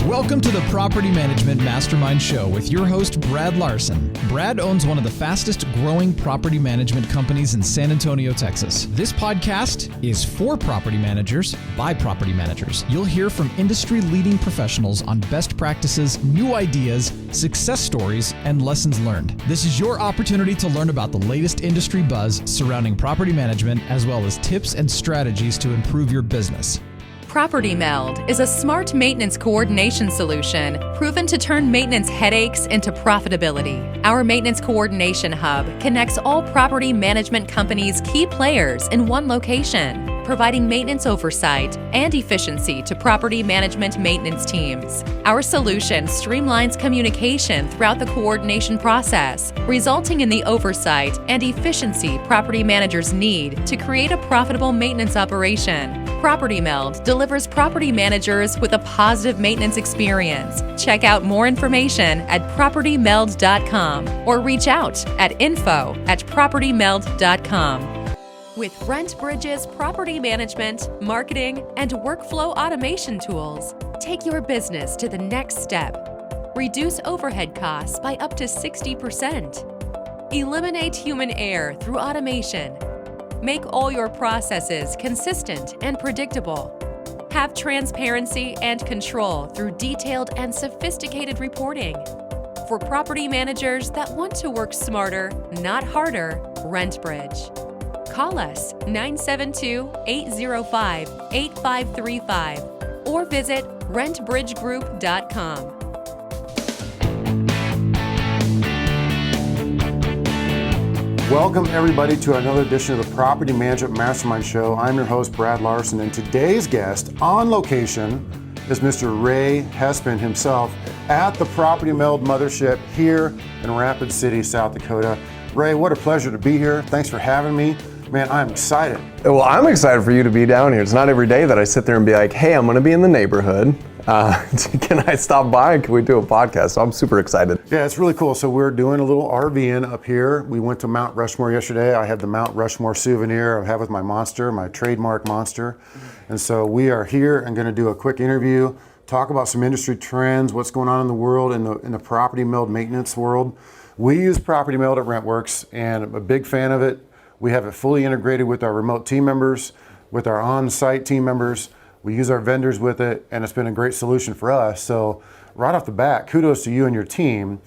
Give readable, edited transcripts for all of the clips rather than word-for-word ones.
Welcome to the Property Management Mastermind Show with your host, Brad Larson. Brad owns one of the fastest growing property management companies in San Antonio, Texas. This podcast is for property managers by property managers. You'll hear from industry-leading professionals on best practices, new ideas, success stories, and lessons learned. This is your opportunity to learn about the latest industry buzz surrounding property management, as well as tips and strategies to improve your business. Property Meld is a smart maintenance coordination solution proven to turn maintenance headaches into profitability. Our maintenance coordination hub connects all property management companies' key players in one location, providing maintenance oversight and efficiency to property management maintenance teams. Our solution streamlines communication throughout the coordination process, resulting in the oversight and efficiency property managers need to create a profitable maintenance operation. Property Meld delivers property managers with a positive maintenance experience. Check out more information at propertymeld.com or reach out at info@propertymeld.com. With RentBridge's property management, marketing, and workflow automation tools, take your business to the next step. Reduce overhead costs by up to 60%. Eliminate human error through automation. Make all your processes consistent and predictable. Have transparency and control through detailed and sophisticated reporting. For property managers that want to work smarter, not harder, RentBridge. Call us 972-805-8535 or visit rentbridgegroup.com. Welcome everybody to another edition of the Property Management Mastermind Show. I'm your host, Brad Larson, and today's guest on location is Mr. Ray Hespen himself at the Property Meld Mothership here in Rapid City, South Dakota. Ray, what a pleasure to be here. Thanks for having me. Man, I'm excited. Well, I'm excited for you to be down here. It's not every day that I sit there and be like, hey, I'm gonna be in the neighborhood. Can I stop by and can we do a podcast? So I'm super excited. Yeah, it's really cool. So we're doing a little RVing up here. We went to Mount Rushmore yesterday. I have the Mount Rushmore souvenir I have with my monster, my trademark monster. And so we are here and gonna do a quick interview, talk about some industry trends, what's going on in the world, in the property meld maintenance world. We use Property Meld at RentWorks and I'm a big fan of it. We have it fully integrated with our remote team members, with our on-site team members. We use our vendors with it, and it's been a great solution for us. So right off the bat, kudos to you and your team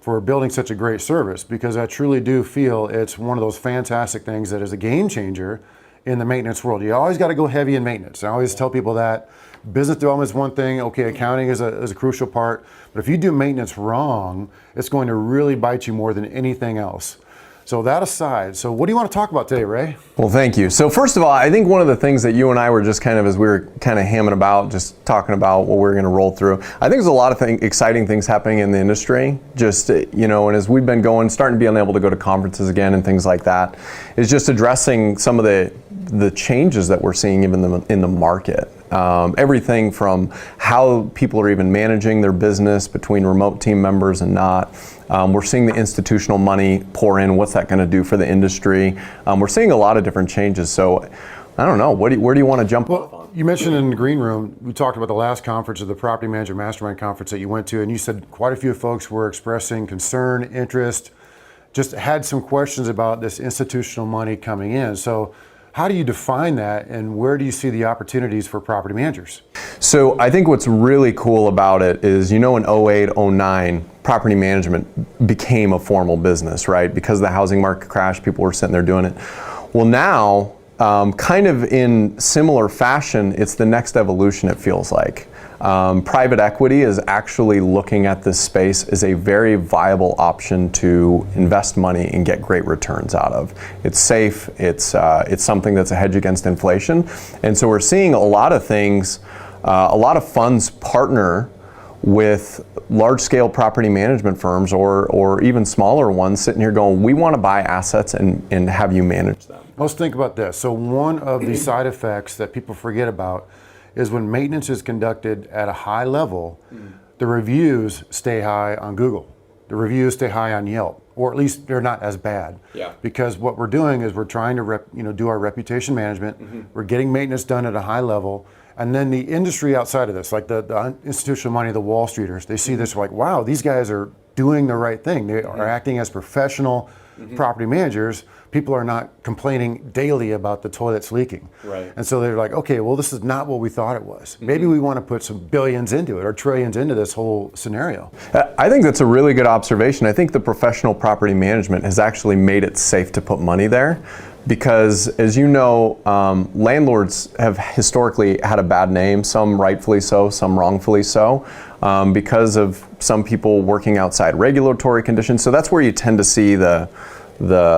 for building such a great service, because I truly do feel it's one of those fantastic things that is a game changer in the maintenance world. You always got to go heavy in maintenance. I always tell people that business development is one thing. Okay, accounting is a crucial part, but if you do maintenance wrong, it's going to really bite you more than anything else. So that aside, so what do you want to talk about today, Ray? Well, thank you. So first of all, I think one of the things that you and I were just kind of, as we were kind of hamming about, just talking about what we're going to roll through, I think there's a lot of exciting things happening in the industry. Just, and as we've been starting to be able to go to conferences again and things like that, is just addressing some of the changes that we're seeing even in the market. Everything from how people are even managing their business between remote team members and not. We're seeing the institutional money pour in. What's that going to do for the industry? We're seeing a lot of different changes. So I don't know. Where do you want to jump off on? You mentioned in the green room, we talked about the last conference of the Property Manager Mastermind Conference that you went to, and you said quite a few folks were expressing concern, interest, just had some questions about this institutional money coming in. So how do you define that, and where do you see the opportunities for property managers? So I think what's really cool about it is, in 08, 09, property management became a formal business, right? Because the housing market crashed, people were sitting there doing it. Well, now, kind of in similar fashion, it's the next evolution, it feels like. Private equity is actually looking at this space as a very viable option to invest money and get great returns out of. It's safe, it's something that's a hedge against inflation. And so we're seeing a lot of things, a lot of funds partner with large-scale property management firms or even smaller ones sitting here going, we want to buy assets and have you manage them. Let's think about this. So one of the side effects that people forget about is when maintenance is conducted at a high level, the reviews stay high on Google. The reviews stay high on Yelp, or at least they're not as bad. Yeah. Because what we're doing is we're trying to do our reputation management. We're getting maintenance done at a high level, And then the industry outside of this, like the institutional money, the Wall Streeters, they see this like, wow, these guys are doing the right thing. They are acting as professional property managers. People are not complaining daily about the toilets leaking. Right. And so they're like, okay, well, this is not what we thought it was. Maybe we want to put some billions into it or trillions into this whole scenario. I think that's a really good observation. I think the professional property management has actually made it safe to put money there, because as you know, landlords have historically had a bad name, some rightfully so, some wrongfully so, because of some people working outside regulatory conditions. So that's where you tend to see the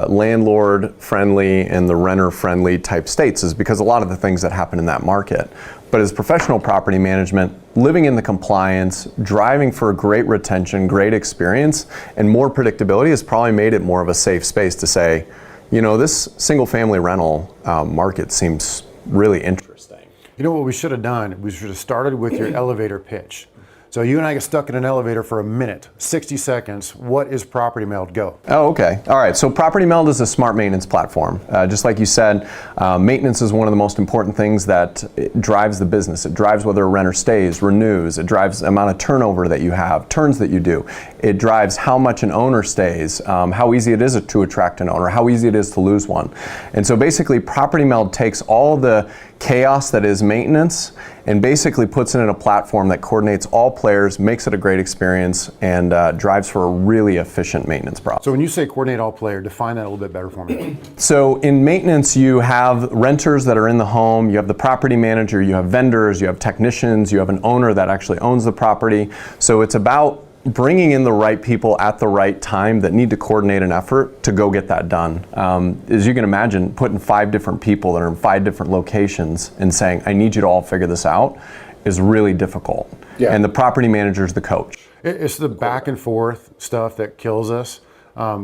landlord friendly and the renter friendly type states, is because a lot of the things that happen in that market. But as professional property management, living in the compliance, driving for a great retention, great experience, and more predictability has probably made it more of a safe space to say, you know, this single family rental market seems really interesting. You know what we should have done? We should have started with your elevator pitch. So you and I get stuck in an elevator for a minute, 60 seconds. What is Property Meld? Go. Oh, okay. All right. So Property Meld is a smart maintenance platform. Just like you said, maintenance is one of the most important things that drives the business. It drives whether a renter stays, renews. It drives the amount of turnover that you have, turns that you do. It drives how much an owner stays, how easy it is to attract an owner, how easy it is to lose one. And so basically Property Meld takes all the chaos that is maintenance and basically puts it in a platform that coordinates all players, makes it a great experience, and drives for a really efficient maintenance process. So when you say coordinate all player, define that a little bit better for me. So in maintenance, you have renters that are in the home, you have the property manager, you have vendors, you have technicians, you have an owner that actually owns the property. So it's about bringing in the right people at the right time that need to coordinate an effort to go get that done. As you can imagine, putting 5 different people that are in 5 different locations and saying, I need you to all figure this out, is really difficult. Yeah. And the property manager is the coach. It's the back and forth stuff that kills us,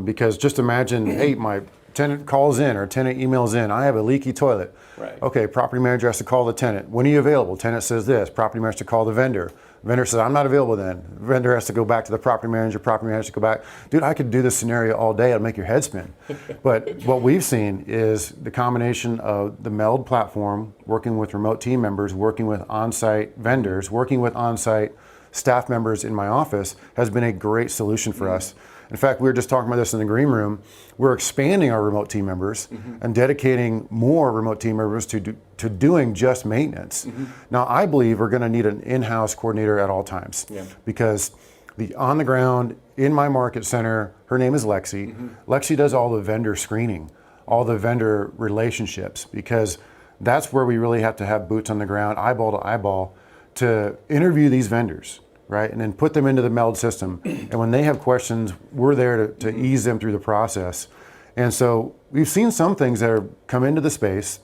because just imagine, hey, my tenant calls in or tenant emails in, I have a leaky toilet. Right. Okay, property manager has to call the tenant. When are you available? Tenant says this. Property manager has to call the vendor. Vendor says, I'm not available then. Vendor has to go back to the property manager has to go back. Dude, I could do this scenario all day. It'll make your head spin. But what we've seen is the combination of the Meld platform, working with remote team members, working with on-site vendors, working with on-site staff members in my office has been a great solution for us. In fact, we were just talking about this in the green room. We're expanding our remote team members and dedicating more remote team members to doing just maintenance. Now, I believe we're going to need an in-house coordinator at all times, because the on the ground in my market center, her name is Lexi. Lexi does all the vendor screening, all the vendor relationships, because that's where we really have to have boots on the ground, eyeball to eyeball, to interview these vendors. Right, and then put them into the Meld system. And when they have questions, we're there to ease them through the process. And so we've seen some things that have come into the space.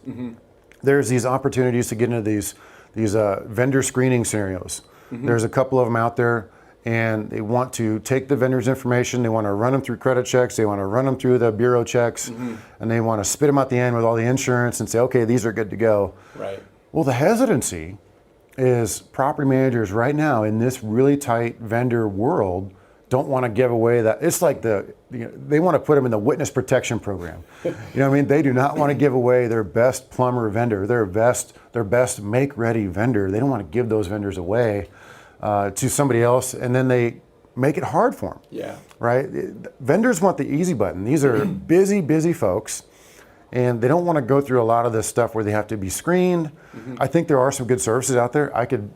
There's these opportunities to get into these vendor screening scenarios. There's a couple of them out there, and they want to take the vendor's information, they want to run them through credit checks, they want to run them through the bureau checks, and they want to spit them at the end with all the insurance and say, okay, these are good to go. Right. Well, the hesitancy is property managers right now in this really tight vendor world don't want to give away that. It's like they want to put them in the witness protection program. You know what I mean? They do not want to give away their best plumber vendor, their best make-ready vendor. They don't want to give those vendors away to somebody else, and then they make it hard for them. Yeah. Right? Vendors want the easy button. These are busy folks. And they don't want to go through a lot of this stuff where they have to be screened. I think there are some good services out there. I could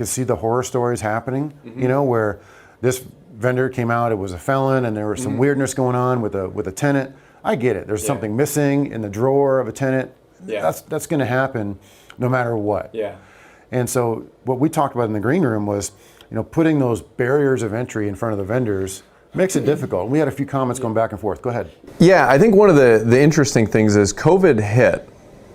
see the horror stories happening, you know, where this vendor came out, it was a felon, and there was some weirdness going on with a tenant. I get it. There's something missing in the drawer of a tenant. That's going to happen no matter what. Yeah. And so what we talked about in the green room was, you know, putting those barriers of entry in front of the vendors makes it difficult. We had a few comments going back and forth. Go ahead. Yeah, I think one of the interesting things is COVID hit,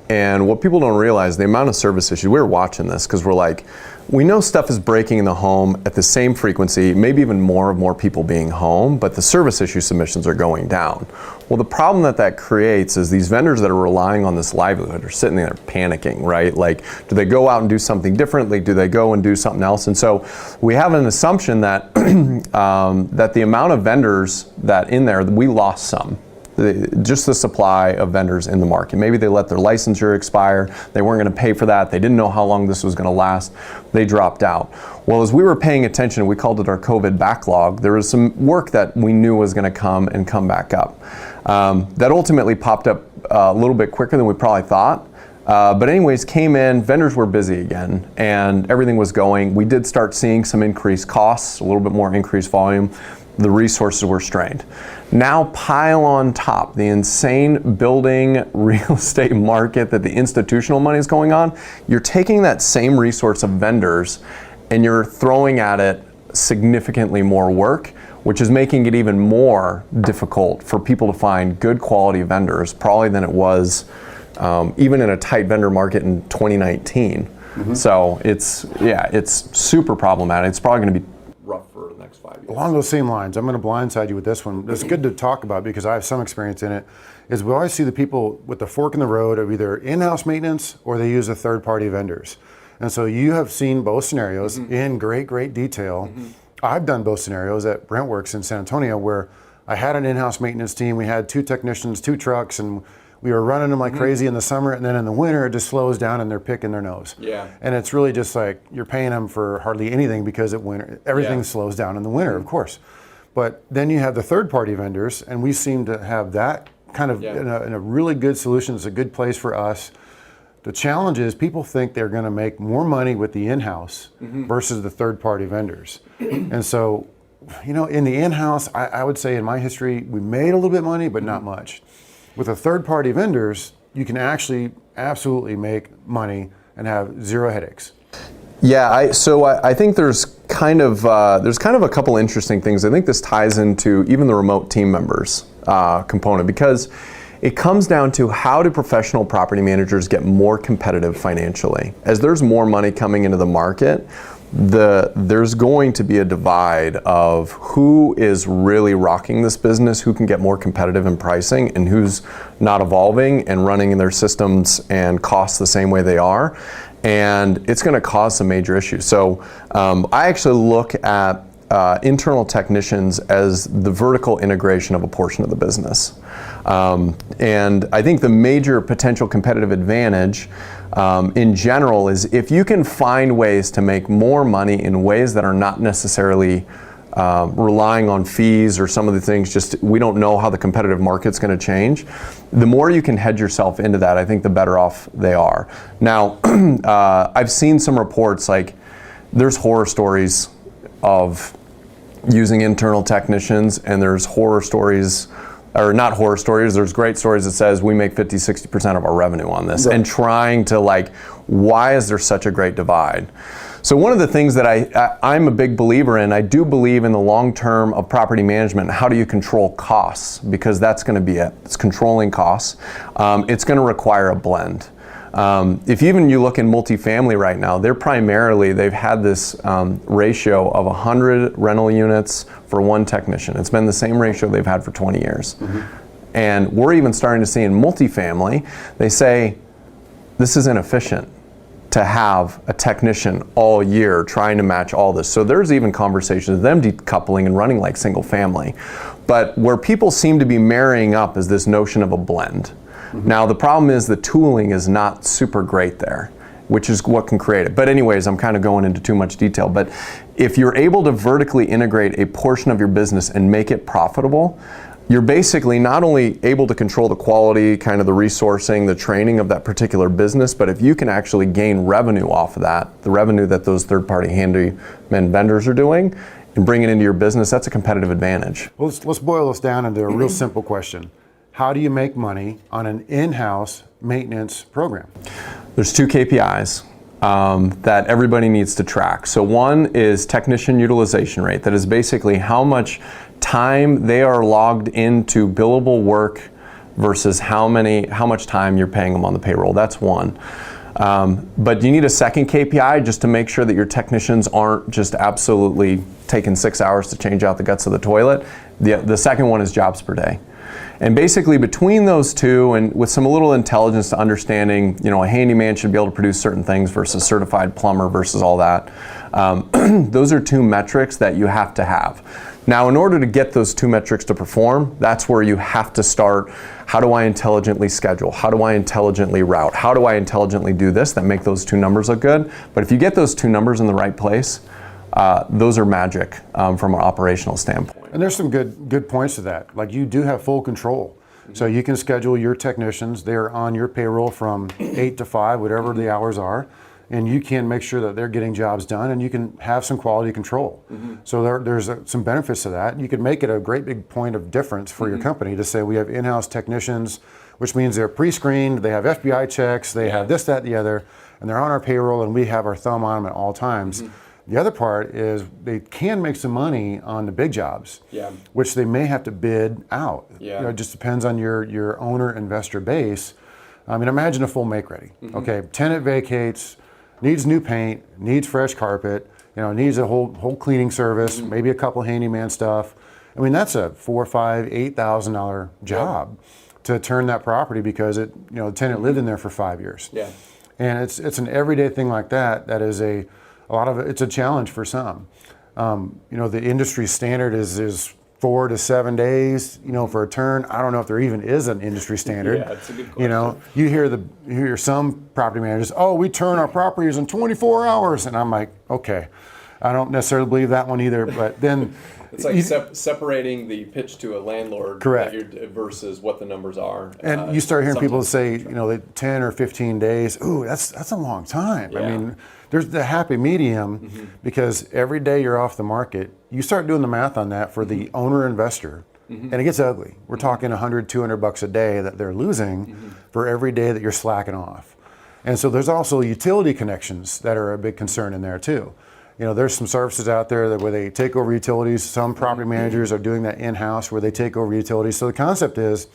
and what people don't realize, the amount of service issues. We were watching this because we're like, we know stuff is breaking in the home at the same frequency, maybe even more people being home, but the service issue submissions are going down. Well, the problem that creates is these vendors that are relying on this livelihood are sitting there panicking, right? Like, do they go out and do something differently? Do they go and do something else? And so we have an assumption that that the amount of vendors that in there, we lost some. just the supply of vendors in the market. Maybe they let their licensure expire. They weren't going to pay for that. They didn't know how long this was going to last. They dropped out. Well, as we were paying attention, we called it our COVID backlog. There was some work that we knew was going to come back up. That ultimately popped up a little bit quicker than we probably thought. But anyways, came in, vendors were busy again, and everything was going. We did start seeing some increased costs, a little bit more increased volume. The resources were strained. Now pile on top the insane building real estate market that the institutional money is going on. You're taking that same resource of vendors and you're throwing at it significantly more work, which is making it even more difficult for people to find good quality vendors, probably than it was even in a tight vendor market in 2019. So it's super problematic. It's probably going to be rough for the next 5 years. Along those same lines, I'm going to blindside you with this one. It's good to talk about because I have some experience in it. Is we always see the people with the fork in the road of either in-house maintenance or they use a third-party vendors. And so you have seen both scenarios in great detail. I've done both scenarios at Brentworks in San Antonio where I had an in-house maintenance team. We had 2 technicians, 2 trucks, and we were running them like crazy in the summer, and then in the winter it just slows down and they're picking their nose. And it's really just like you're paying them for hardly anything because at winter everything slows down in the winter, of course. But then you have the third-party vendors, and we seem to have that kind of in a really good solution. It's a good place for us. The challenge is people think they're going to make more money with the in-house versus the third-party vendors. And so, you know, in the in-house, I would say in my history, we made a little bit of money, but not much. With the third-party vendors, you can actually absolutely make money and have zero headaches. Yeah, I think there's kind of a couple interesting things. I think this ties into even the remote team members component, because it comes down to how do professional property managers get more competitive financially. As there's more money coming into the market, there's going to be a divide of who is really rocking this business, who can get more competitive in pricing, and who's not evolving and running in their systems and costs the same way they are. And it's going to cause some major issues. So I actually look at internal technicians as the vertical integration of a portion of the business. And I think the major potential competitive advantage in general is if you can find ways to make more money in ways that are not necessarily relying on fees or some of the things, just we don't know how the competitive market's going to change. The more you can hedge yourself into that, I think the better off they are. Now, I've seen some reports like there's horror stories of using internal technicians, and there's horror stories, or not horror stories, there's great stories that says we make 50-60% of our revenue on this, and trying to like, why is there such a great divide? So one of the things that I'm a big believer in, I do believe in the long term of property management. How do you control costs? Because that's going to be it. It's controlling costs. It's going to require a blend. If even you look in multifamily right now, they've had this ratio of 100 rental units for 1 technician. It's been the same ratio they've had for 20 years. And we're even starting to see in multifamily, they say, this is inefficient to have a technician all year trying to match all this. So there's even conversations of them decoupling and running like single family. But where people seem to be marrying up is this notion of a blend. Now the problem is the tooling is not super great there, which is what can create it. But anyways, I'm kind of going into too much detail. But if you're able to vertically integrate a portion of your business and make it profitable, you're basically not only able to control the quality, kind of the resourcing, the training of that particular business, but if you can actually gain revenue off of that, the revenue that those third-party handyman vendors are doing, and bring it into your business, that's a competitive advantage. Well, let's boil this down into a real simple question. How do you make money on an in-house maintenance program? There's 2 KPIs that everybody needs to track. So one is technician utilization rate. That is basically how much time they are logged into billable work versus how much time you're paying them on the payroll. That's one. But you need a second KPI just to make sure that your technicians aren't just absolutely taking 6 hours to change out the guts of the toilet. The second one is jobs per day. And basically between those two, and with some little intelligence to understanding, a handyman should be able to produce certain things versus certified plumber versus all that, Those are two metrics that you have to have. Now, in order to get those two metrics to perform, that's where you have to start. How do I intelligently schedule? How do I intelligently route? How do I intelligently do this that make those two numbers look good? But if you get those two numbers in the right place, those are magic from an operational standpoint. And there's some good points to that. Like, you do have full control. So you can schedule your technicians. They're on your payroll from 8 to 5, whatever the hours are. And you can make sure that they're getting jobs done, and you can have some quality control. So there's some benefits to that. You could make it a great big point of difference for your company to say we have in-house technicians, which means they're pre-screened, they have FBI checks, they have this, that, the other, and they're on our payroll, and we have our thumb on them at all times. The other part is they can make some money on the big jobs, which they may have to bid out. You know, it just depends on your owner investor base. I mean, imagine a full make ready. Okay, tenant vacates, needs new paint, needs fresh carpet, you know, needs a whole cleaning service, maybe a couple handyman stuff. I mean, that's a $4,000, $5,000, $8,000 job to turn that property because the tenant lived in there for 5 years. And it's an everyday thing like that. That is a lot of it. It's a challenge for some. The industry standard is 4 to 7 days, for a turn. I don't know if there even is an industry standard. Yeah, that's a good question. You hear some property managers, oh, we turn our properties in 24 hours. And I'm like, okay, I don't necessarily believe that one either. But then it's like separating the pitch to a landlord versus what the numbers are. And you start hearing people say, 10 or 15 days. Ooh, that's a long time. Yeah. I mean, there's the happy medium because every day you're off the market, you start doing the math on that for the owner investor, and it gets ugly. We're talking $100, $200 a day that they're losing for every day that you're slacking off. And so there's also utility connections that are a big concern in there too. There's some services out there where they take over utilities. Some property managers are doing that in-house where they take over utilities. So the concept is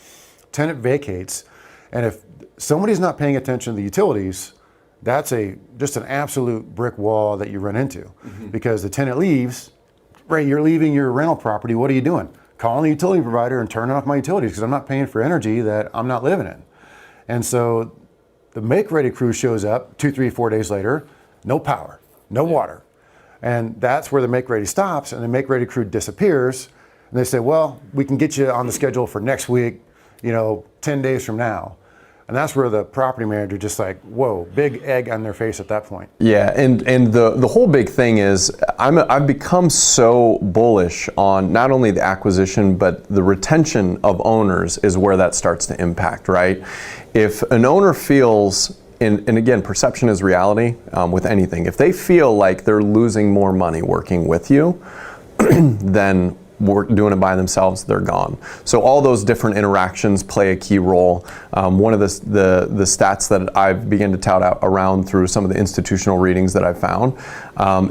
tenant vacates, and if somebody's not paying attention to the utilities, that's just an absolute brick wall that you run into because the tenant leaves, right? You're leaving your rental property. What are you doing? Calling the utility provider and turning off my utilities because I'm not paying for energy that I'm not living in. And so the make-ready crew shows up 2, 3, 4 days later, no power, no water. And that's where the make-ready stops, and the make-ready crew disappears. And they say, well, we can get you on the schedule for next week, 10 days from now. And that's where the property manager just like, whoa, big egg on their face at that point. Yeah, and the whole big thing is I've become so bullish on not only the acquisition, but the retention of owners is where that starts to impact, right? If an owner feels, and again, perception is reality with anything. If they feel like they're losing more money working with you, then doing it by themselves, they're gone. So all those different interactions play a key role. One of the stats that I've begun to tout out around through some of the institutional readings that I've found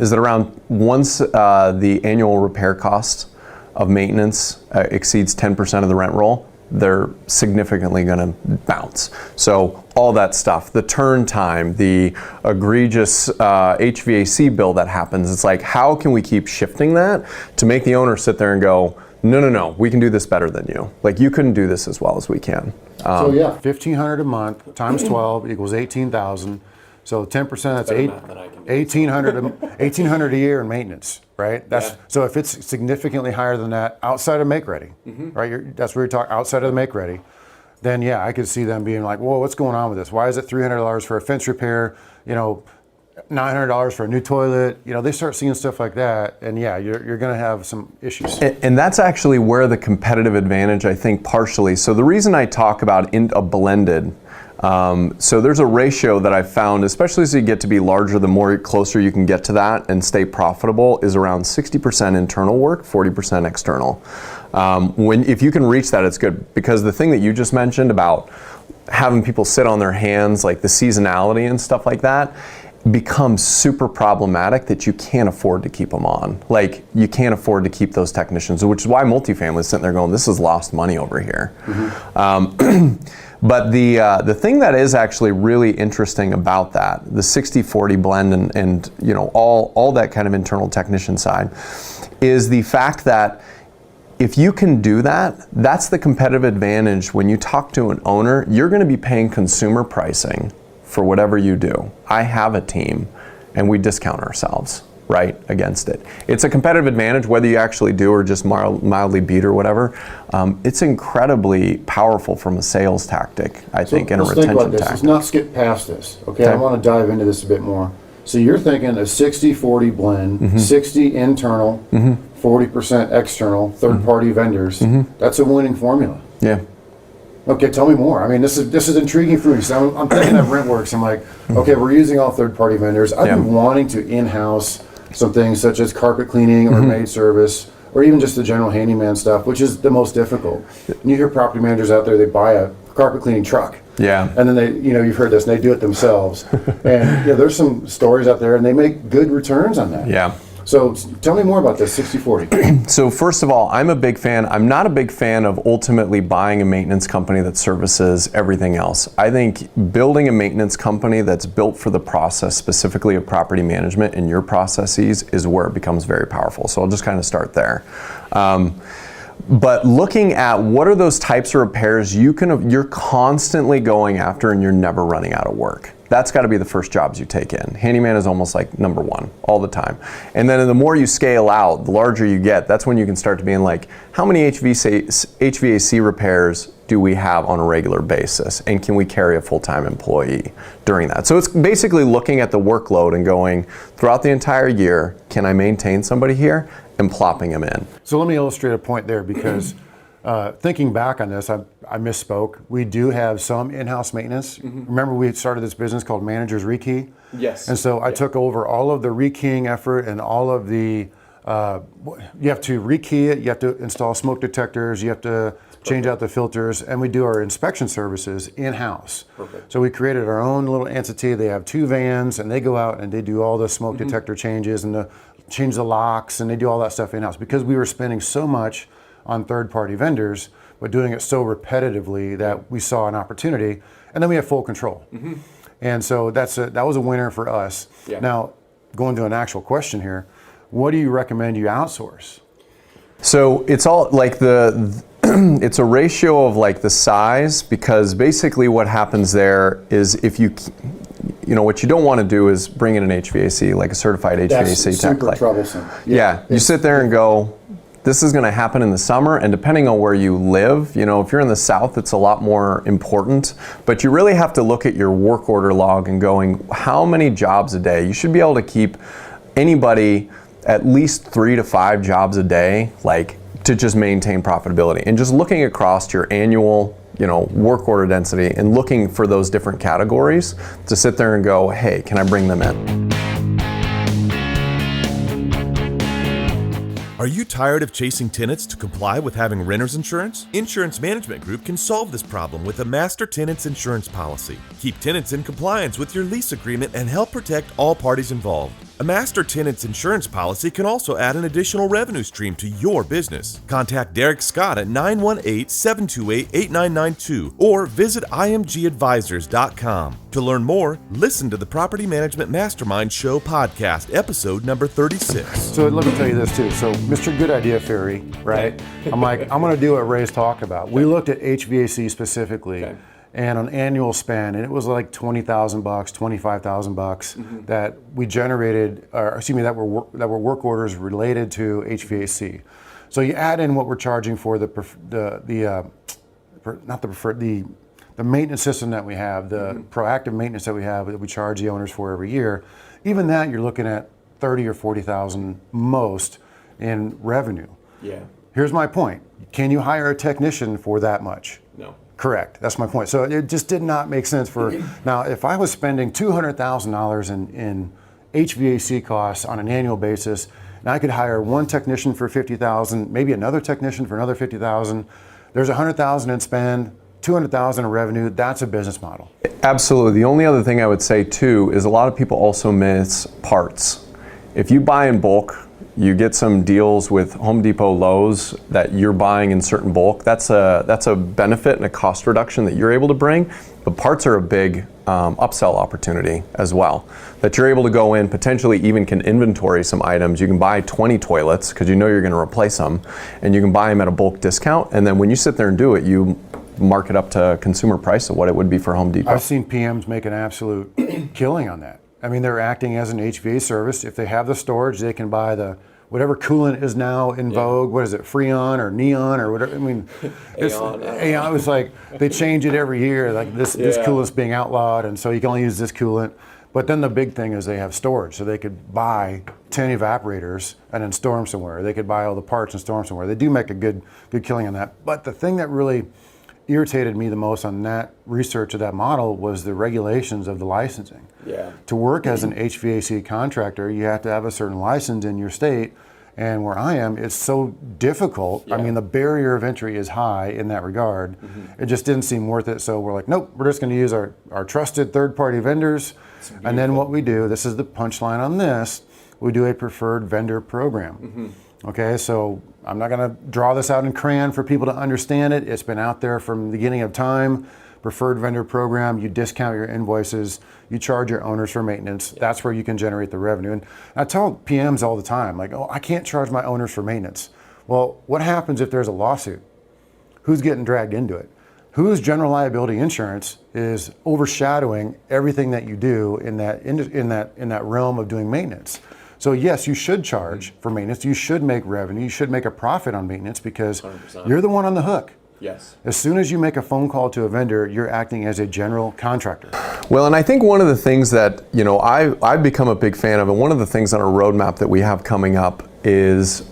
is that around once the annual repair cost of maintenance exceeds 10% of the rent roll, they're significantly going to bounce. So all that stuff, the turn time, the egregious HVAC bill that happens, it's like, how can we keep shifting that to make the owner sit there and go, no, we can do this better than you. Like, you couldn't do this as well as we can. So yeah, $1,500 a month times 12 equals $18,000. So 10%, that's $1,800 a year in maintenance, right? So if it's significantly higher than that outside of make ready, right? That's where you're talking outside of the make ready. Then yeah, I could see them being like, whoa, what's going on with this? Why is it $300 for a fence repair? $900 for a new toilet. They start seeing stuff like that, and yeah, you're going to have some issues. And that's actually where the competitive advantage, I think, partially. So the reason I talk about a blended. So there's a ratio that I've found, especially as you get to be larger, the more closer you can get to that and stay profitable, is around 60% internal work, 40% external. If you can reach that, it's good, because the thing that you just mentioned about having people sit on their hands, like the seasonality and stuff like that, becomes super problematic that you can't afford to keep them on. Like, you can't afford to keep those technicians, which is why multifamily is sitting there going, this is lost money over here. But the thing that is actually really interesting about that, the 60-40 blend and all that kind of internal technician side, is the fact that if you can do that, that's the competitive advantage. When you talk to an owner, you're going to be paying consumer pricing for whatever you do. I have a team, and we discount ourselves. right, against it. It's a competitive advantage whether you actually do or just mildly beat or whatever. It's incredibly powerful from a sales tactic, I think, and a retention think about this. tactic. Let's not skip past this, okay? I want to dive into this a bit more. So you're thinking a 60-40 blend, 60 internal, 40% external, third-party vendors. That's a winning formula. Yeah. Okay, tell me more. I mean, this is intriguing for me. So I'm thinking of RentWorks. I'm like, okay, we're using all third-party vendors. I've been wanting to in-house some things such as carpet cleaning or maid service, or even just the general handyman stuff, which is the most difficult. And you hear property managers out there, they buy a carpet cleaning truck. Yeah. And then they, you've heard this, and they do it themselves. And there's some stories out there, and they make good returns on that. Yeah. So tell me more about this 60-40. So first of all, I'm a big fan. I'm not a big fan of ultimately buying a maintenance company that services everything else. I think building a maintenance company that's built for the process specifically of property management and your processes is where it becomes very powerful. So I'll just kind of start there. But looking at what are those types of repairs you're constantly going after and you're never running out of work. That's got to be the first jobs you take in. Handyman is almost like number one all the time. And then the more you scale out, the larger you get, that's when you can start to be in like, how many HVAC repairs do we have on a regular basis? And can we carry a full-time employee during that? So it's basically looking at the workload and going, throughout the entire year, can I maintain somebody here? And plopping them in. So let me illustrate a point there because thinking back on this, I misspoke. We do have some in-house maintenance. Remember we had started this business called Managers Rekey? Yes. And so I took over all of the rekeying effort and all of the, you have to rekey it, you have to install smoke detectors, you have to change out the filters, and we do our inspection services in-house. Perfect. So we created our own little entity. They have 2 vans and they go out and they do all the smoke detector changes and change the locks, and they do all that stuff in-house because we were spending so much on third-party vendors, but doing it so repetitively that we saw an opportunity, and then we have full control. And so that was a winner for us. Yeah. Now, going to an actual question here, what do you recommend you outsource? So it's all like it's a ratio of like the size, because basically what happens there is if what you don't want to do is bring in an HVAC, like a certified HVAC tech. That's super troublesome. Yeah, you sit there and go, this is going to happen in the summer, and depending on where you live, if you're in the south, it's a lot more important, but you really have to look at your work order log and going, how many jobs a day? You should be able to keep anybody at least 3 to 5 jobs a day, like to just maintain profitability. And just looking across your annual work order density and looking for those different categories to sit there and go, hey, can I bring them in? Are you tired of chasing tenants to comply with having renter's insurance? Insurance Management Group can solve this problem with a master tenants insurance policy. Keep tenants in compliance with your lease agreement and help protect all parties involved. A master tenants insurance policy can also add an additional revenue stream to your business. Contact Derek Scott at 918-728-8992 or visit imgadvisors.com. To learn more, listen to the Property Management Mastermind Show podcast, episode number 36. So let me tell you this too. So Mr. Good Idea Fairy, right? I'm like, I'm going to do what Ray's talking about. We looked at HVAC specifically. Okay. And an annual spend, and it was like $20,000, $25,000 that we generated, that were work orders related to HVAC. So you add in what we're charging for the maintenance system that we have, the proactive maintenance that we have that we charge the owners for every year. Even that, you're looking at $30,000 or $40,000 most in revenue. Yeah. Here's my point: can you hire a technician for that much? No. Correct. That's my point. So it just did not make sense for now. If I was spending $200,000 in HVAC costs on an annual basis, and I could hire one technician for $50,000, maybe another technician for another $50,000. There's $100,000 in spend, $200,000 in revenue. That's a business model. Absolutely. The only other thing I would say too is a lot of people also miss parts. If you buy in bulk, you get some deals with Home Depot, Lowe's that you're buying in certain bulk. That's a benefit and a cost reduction that you're able to bring. But parts are a big upsell opportunity as well. That you're able to go in, potentially even can inventory some items. You can buy 20 toilets because you know you're going to replace them, and you can buy them at a bulk discount. And then when you sit there and do it, you mark it up to consumer price of what it would be for Home Depot. I've seen PMs make an absolute killing on that. I mean, they're acting as an HVAC service. If they have the storage, they can buy the whatever coolant is now in vogue. What is it, Freon or Neon or whatever? I mean, Aeon. It's like they change it every year. Like this coolant's being outlawed, and so you can only use this coolant. But then the big thing is they have storage, so they could buy 10 evaporators and then store them somewhere. They could buy all the parts and store them somewhere. They do make a good killing on that. But the thing that really irritated me the most on that research of that model was the regulations of the licensing. Yeah. To work as an HVAC contractor, you have to have a certain license in your state. And where I am, it's so difficult. Yeah. I mean, the barrier of entry is high in that regard. It just didn't seem worth it. So we're like, nope, we're just going to use our trusted third-party vendors. And then what we do, this is the punchline on this, we do a preferred vendor program. Okay, so I'm not going to draw this out in crayon for people to understand it. It's been out there from the beginning of time. Preferred vendor program, you discount your invoices, you charge your owners for maintenance. That's where you can generate the revenue. And I tell PMs all the time, like, oh, I can't charge my owners for maintenance. Well, what happens if there's a lawsuit? Who's getting dragged into it? Whose general liability insurance is overshadowing everything that you do in that realm of doing maintenance? So yes, you should charge for maintenance. You should make revenue. You should make a profit on maintenance because 100%. You're the one on the hook. Yes. As soon as you make a phone call to a vendor, you're acting as a general contractor. Well, and I think one of the things that, I've become a big fan of, and one of the things on our roadmap that we have coming up is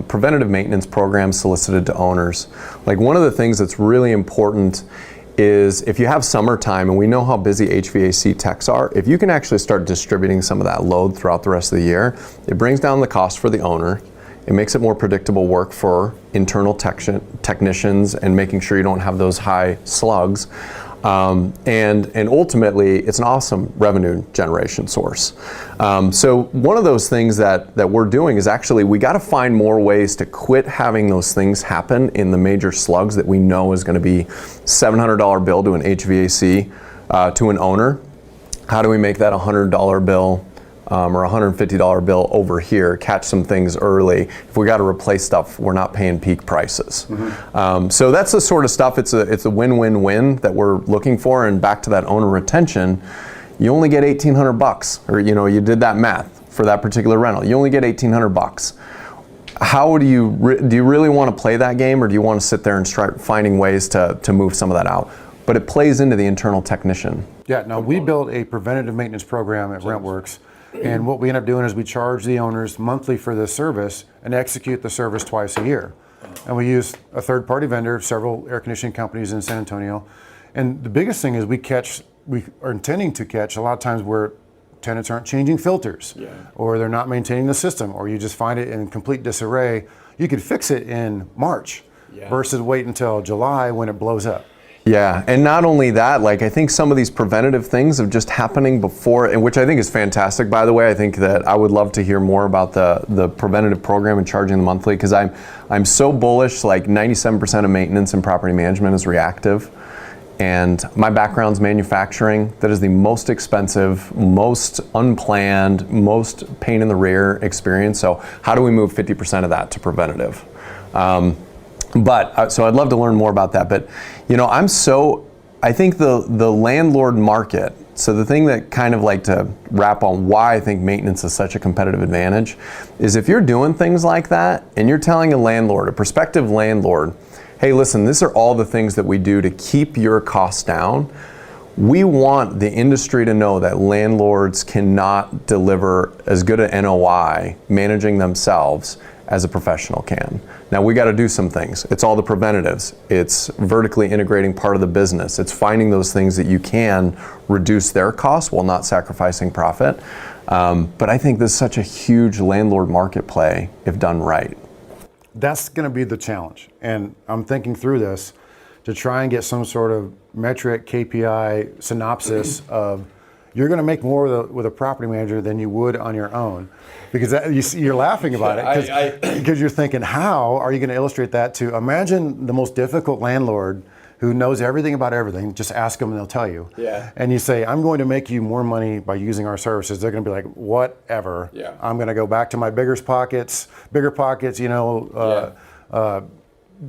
preventative maintenance programs solicited to owners. Like one of the things that's really important is if you have summertime, and we know how busy HVAC techs are, if you can actually start distributing some of that load throughout the rest of the year, it brings down the cost for the owner. It makes it more predictable work for internal technicians and making sure you don't have those high slugs. And ultimately, it's an awesome revenue generation source. So one of those things that we're doing is actually we got to find more ways to quit having those things happen in the major slugs that we know is going to be $700 bill to an HVAC to an owner. How do we make that $100 bill? Or $150 bill over here, catch some things early. If we got to replace stuff, we're not paying peak prices. So that's the sort of stuff, it's a win-win-win that we're looking for. And back to that owner retention, you only get $1,800, or you did that math for that particular rental. You only get $1,800. How do you really want to play that game, or do you want to sit there and start finding ways to move some of that out? But it plays into the internal technician. Yeah, now we built a preventative maintenance program at RentWorks. And what we end up doing is we charge the owners monthly for this service and execute the service twice a year. And we use a third-party vendor, several air conditioning companies in San Antonio. And the biggest thing is we are intending to catch a lot of times where tenants aren't changing filters, or they're not maintaining the system, or you just find it in complete disarray. You could fix it in March versus wait until July when it blows up. Yeah, and not only that, like I think some of these preventative things of just happening before, and which I think is fantastic, by the way. I think that I would love to hear more about the preventative program and charging the monthly, because I'm so bullish. Like 97% of maintenance and property management is reactive, and my background's manufacturing. That is the most expensive, most unplanned, most pain in the rear experience. So how do we move 50% of that to preventative? So I'd love to learn more about that. But I think the landlord market, so the thing that kind of like to wrap on why I think maintenance is such a competitive advantage is if you're doing things like that and you're telling a prospective landlord, hey, listen, these are all the things that we do to keep your costs down. We want the industry to know that landlords cannot deliver as good an NOI managing themselves as a professional can. Now we got to do some things. It's all the preventatives. It's vertically integrating part of the business. It's finding those things that you can reduce their costs while not sacrificing profit. But I think this is such a huge landlord market play if done right. That's going to be the challenge. And I'm thinking through this to try and get some sort of metric KPI synopsis of you're going to make more with a property manager than you would on your own. Because you're laughing about it because you're thinking, how are you going to illustrate that to imagine the most difficult landlord who knows everything about everything, just ask them and they'll tell you. Yeah. And you say, I'm going to make you more money by using our services. They're going to be like, whatever. Yeah. I'm going to go back to my bigger pockets,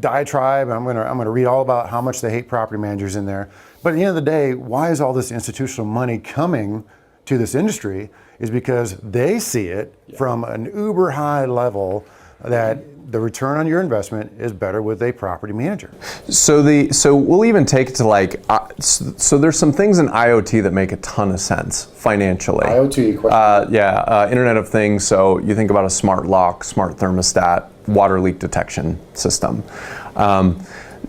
diatribe. I'm going to read all about how much they hate property managers in there. But at the end of the day, why is all this institutional money coming to this industry is because they see it from an uber high level that the return on your investment is better with a property manager. So we'll even take it to like, so there's some things in IoT that make a ton of sense financially. IoT question. Internet of Things. So you think about a smart lock, smart thermostat, water leak detection system.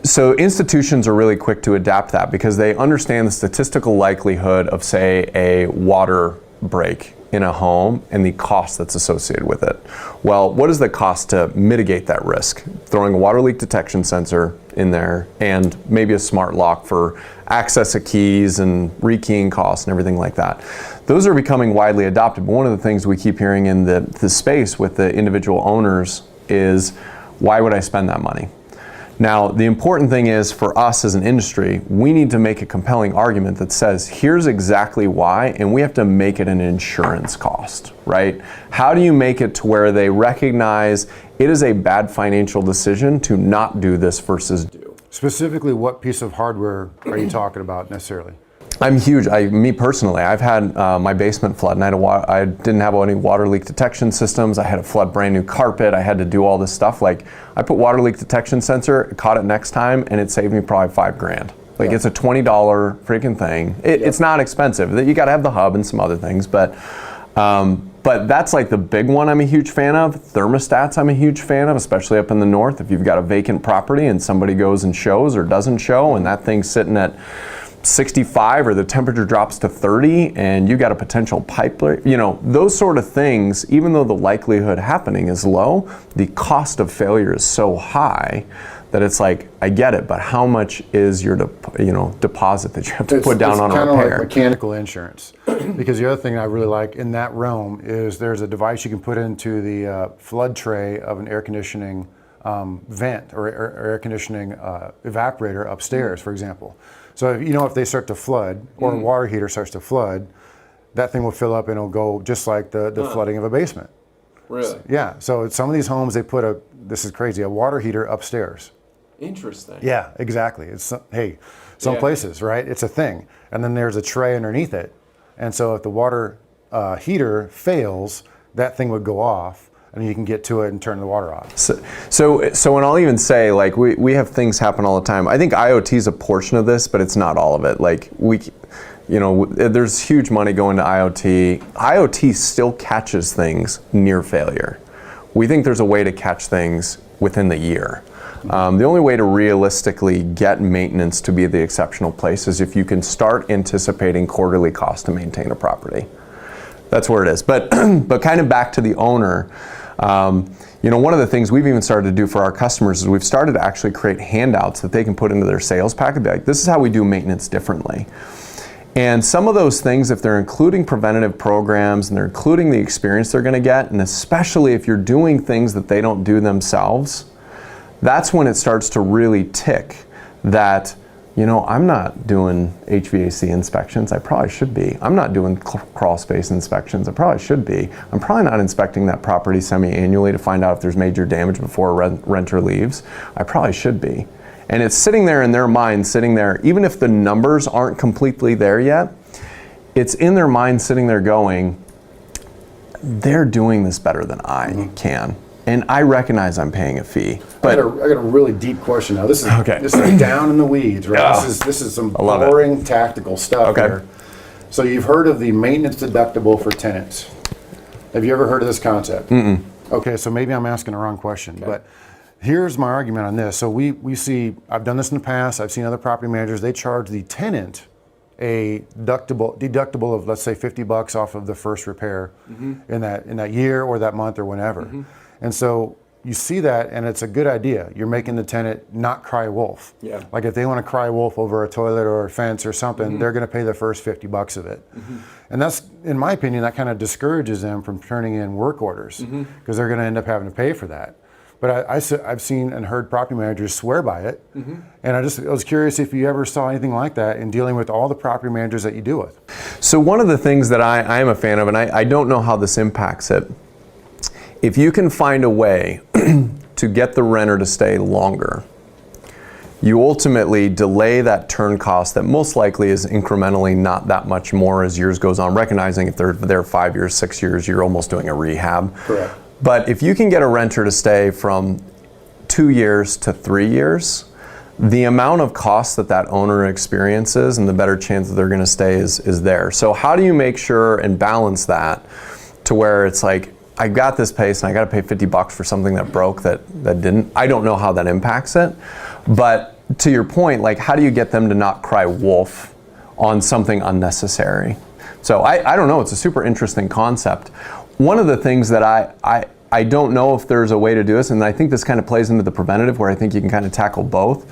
So institutions are really quick to adapt that because they understand the statistical likelihood of, say, a water break in a home and the cost that's associated with it. Well, what is the cost to mitigate that risk? Throwing a water leak detection sensor in there and maybe a smart lock for access of keys and rekeying costs and everything like that. Those are becoming widely adopted. But one of the things we keep hearing in the space with the individual owners is, why would I spend that money? Now, the important thing is for us as an industry, we need to make a compelling argument that says, here's exactly why, and we have to make it an insurance cost, right? How do you make it to where they recognize it is a bad financial decision to not do this versus do? Specifically, what piece of hardware are you talking about necessarily? I'm huge. Me personally, I've had my basement flood, and I didn't have any water leak detection systems. I had to flood brand new carpet. I had to do all this stuff. Like, I put water leak detection sensor, caught it next time, and it saved me probably $5,000. Like, it's a $20 freaking thing. It's not expensive. You got to have the hub and some other things, but that's like the big one I'm a huge fan of. Thermostats I'm a huge fan of, especially up in the north. If you've got a vacant property and somebody goes and shows or doesn't show, and that thing's sitting at 65 or the temperature drops to 30 and you got a potential pipe, those sort of things, even though the likelihood happening is low, the cost of failure is so high that it's like, I get it, but how much is your deposit that you have to put down on a repair? It's kind of like mechanical insurance. Because the other thing I really like in that realm is there's a device you can put into the flood tray of an air conditioning vent or air conditioning evaporator upstairs, for example. So if they start to flood or a water heater starts to flood, that thing will fill up and it'll go just like the flooding of a basement. Really? Yeah. So some of these homes, they put this is crazy, a water heater upstairs. Interesting. Yeah, exactly. It's some places, right? It's a thing. And then there's a tray underneath it. And so if the water heater fails, that thing would go off. And you can get to it and turn the water off. So and I'll even say, like, we have things happen all the time. I think IoT is a portion of this, but it's not all of it. Like, there's huge money going to IoT. IoT still catches things near failure. We think there's a way to catch things within the year. The only way to realistically get maintenance to be the exceptional place is if you can start anticipating quarterly costs to maintain a property. That's where it is. But kind of back to the owner, one of the things we've even started to do for our customers is we've started to actually create handouts that they can put into their sales package. Like, this is how we do maintenance differently. And some of those things, if they're including preventative programs and they're including the experience they're going to get, and especially if you're doing things that they don't do themselves, that's when it starts to really tick that, I'm not doing HVAC inspections. I probably should be. I'm not doing crawl space inspections. I probably should be. I'm probably not inspecting that property semi-annually to find out if there's major damage before a renter leaves. I probably should be. And it's sitting there in their mind, even if the numbers aren't completely there yet, it's in their mind sitting there going, they're doing this better than I can. And I recognize I'm paying a fee. But I got a really deep question now. This is down in the weeds, right? This is some boring tactical stuff here. So you've heard of the maintenance deductible for tenants. Have you ever heard of this concept? Mm-mm. Okay, so maybe I'm asking the wrong question, but here's my argument on this. So we see, I've done this in the past, I've seen other property managers, they charge the tenant a deductible of, let's say, $50 off of the first repair in that year or that month or whenever. And so you see that, and it's a good idea. You're making the tenant not cry wolf. Yeah. Like if they want to cry wolf over a toilet or a fence or something, they're going to pay the first $50 of it. And that's, in my opinion, that kind of discourages them from turning in work orders because they're going to end up having to pay for that. But I've seen and heard property managers swear by it. And I was curious if you ever saw anything like that in dealing with all the property managers that you deal with. So one of the things that I am a fan of, and I don't know how this impacts it, if you can find a way to get the renter to stay longer, you ultimately delay that turn cost that most likely is incrementally not that much more as years goes on, recognizing if they're there 5 years, 6 years, you're almost doing a rehab. Correct. But if you can get a renter to stay from 2 years to 3 years, the amount of cost that owner experiences and the better chance that they're going to stay is there. So how do you make sure and balance that to where it's like, I got this place and I got to pay $50 for something that broke that didn't? I don't know how that impacts it. But to your point, like, how do you get them to not cry wolf on something unnecessary? So I don't know. It's a super interesting concept. One of the things that I don't know if there's a way to do this, and I think this kind of plays into the preventative where I think you can kind of tackle both.